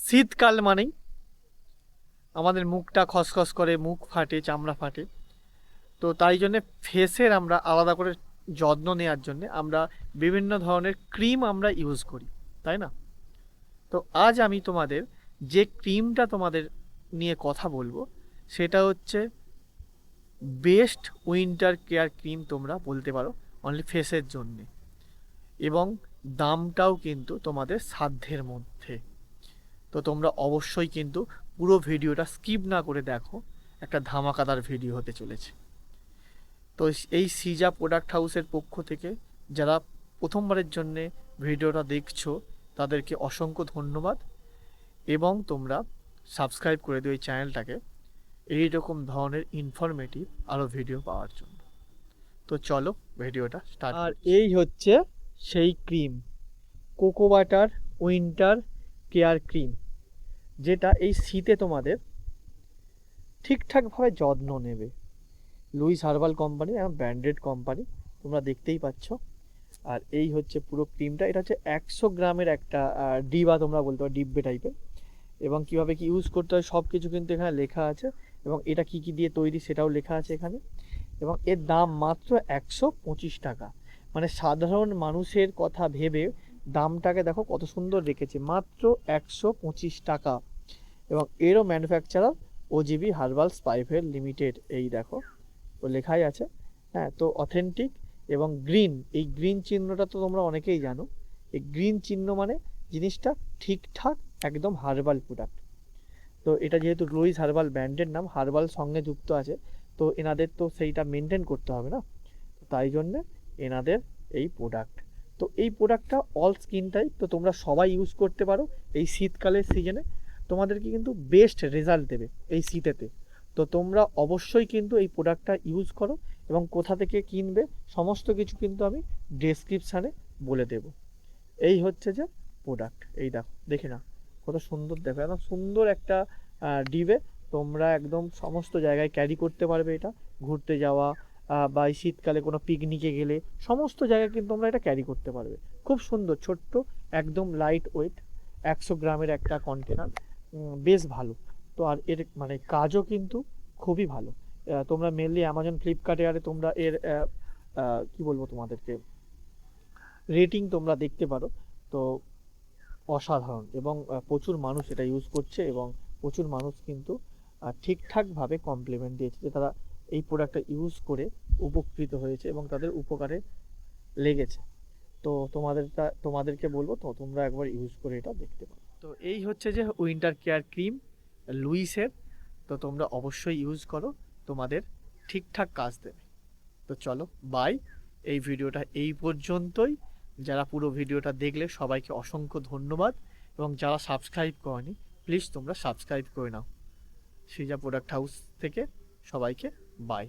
শীতকাল মানেই আমাদের মুখটা খসখস করে, মুখ ফাটে, চামড়া ফাটে। তো তাই জন্যে ফেসের আমরা আলাদা করে যত্ন নেওয়ার জন্যে আমরা বিভিন্ন ধরনের ক্রিম আমরা ইউজ করি, তাই না? তো আজ আমি তোমাদের যে ক্রিমটা তোমাদের নিয়ে কথা বলবো সেটা হচ্ছে বেস্ট উইন্টার কেয়ার ক্রিম, তোমরা বলতে পারো অনলি ফেসের জন্যে, এবং দামটাও কিন্তু তোমাদের সাধ্যের মধ্যে। তো তোমরা অবশ্যই কিন্তু পুরো ভিডিওটা স্কিপ না করে দেখো, একটা ধামাকাদার ভিডিও হতে চলেছে। তো এই সিজা প্রোডাক্ট হাউসের পক্ষ থেকে যারা প্রথমবারের জন্যে ভিডিওটা দেখছো তাদেরকে অসংখ্য ধন্যবাদ, এবং তোমরা সাবস্ক্রাইব করে দিও এই চ্যানেলটাকে এই রকম ধরনের ইনফরমেটিভ আরও ভিডিও পাওয়ার জন্য। তো চলো ভিডিওটা স্টার্ট। আর এই হচ্ছে সেই cream, cocoa butter winter care cream, যেটা এই শীতে তোমাদের ঠিকঠাকভাবে যত্ন নেবে। লুইস হার্বাল কোম্পানি, এবং ব্র্যান্ডেড কোম্পানি, তোমরা দেখতেই পাচ্ছ। আর এই হচ্ছে পুরো ক্রিমটা, এটা হচ্ছে 100 গ্রামের একটা ডিবা, তোমরা বলতে পারো ডিব্বে টাইপের। এবং কীভাবে কি ইউজ করতে হয় সব কিছু কিন্তু এখানে লেখা আছে, এবং এটা কি কি দিয়ে তৈরি সেটাও লেখা আছে এখানে। এবং এর দাম মাত্র 125 টাকা। মানে সাধারণ মানুষের কথা ভেবে দামটাকে দেখো কত সুন্দর রেখেছে, মাত্র 125 টাকা। এবং এরও ম্যানুফ্যাকচারার ওজিবি হার্বালস প্রাইভেট লিমিটেড, এই দেখো তো লেখাই আছে। হ্যাঁ, তো অথেন্টিক এবং গ্রিন, এই গ্রিন চিহ্নটা তো তোমরা অনেকেই জানো। এই গ্রিন চিহ্ন মানে জিনিসটা ঠিকঠাক একদম হার্বাল প্রোডাক্ট। তো এটা যেহেতু লুইস হার্বাল ব্র্যান্ডের নাম, হার্বাল সঙ্গে যুক্ত আছে, তো এনাদের তো সেইটা মেনটেন করতে হবে না, তাই জন্যে এনাদের এই প্রোডাক্ট। তো এই প্রোডাক্টটা অল স্কিন টাইপ, তো তোমরা সবাই ইউজ করতে পারো এই শীতকালের সিজনে। তোমাদেরকে কিন্তু বেস্ট রেজাল্ট দেবে এই শীতেতে। তো তোমরা অবশ্যই কিন্তু এই প্রোডাক্টটা ইউজ করো, এবং কোথা থেকে কিনবে সমস্ত কিছু কিন্তু আমি ডেসক্রিপশানে বলে দেব। এই হচ্ছে যে প্রোডাক্ট, এই দেখো, দেখে না কত সুন্দর, দেখো একদম সুন্দর একটা ডিবে। তোমরা একদম সমস্ত জায়গায় ক্যারি করতে পারবে এটা, ঘুরতে যাওয়া বা এই শীতকালে কোনো পিকনিকে গেলে সমস্ত জায়গায় কিন্তু তোমরা এটা ক্যারি করতে পারবে। খুব সুন্দর, ছোট্ট, একদম লাইট ওয়েট, 100 গ্রামের একটা কন্টেনার, বেশ ভালো। তো আর এর মানে কাজও কিন্তু খুবই ভালো। তোমরা মেনলি অ্যামাজন, ফ্লিপকার্টে আরে তোমরা এর কি বলবো তোমাদেরকে, রেটিং তোমরা দেখতে পারো। তো অসাধারণ, এবং প্রচুর মানুষ এটা ইউজ করছে, এবং প্রচুর মানুষ কিন্তু ঠিকঠাকভাবে কমপ্লিমেন্ট দিয়েছে যে তারা এই প্রোডাক্টটা ইউজ করে উপকৃত হয়েছে এবং তাদের উপকারে লেগেছে। তো তোমাদেরকে বলবো, তো তোমরা একবার ইউজ করে এটা দেখতে পারো। তো এই হচ্ছে যে উইন্টার কেয়ার ক্রিম লুইসের, তো তোমরা অবশ্যই ইউজ করো, তোমাদের ঠিকঠাক কাজ দেবে। তো চলো বাই, এই ভিডিওটা এই পর্যন্তই। যারা পুরো ভিডিওটা দেখলে সবাইকে অসংখ্য ধন্যবাদ, এবং যারা সাবস্ক্রাইব করনি প্লিজ তোমরা সাবস্ক্রাইব করে নাও। সিজা প্রোডাক্ট হাউস থেকে সবাইকে বাই।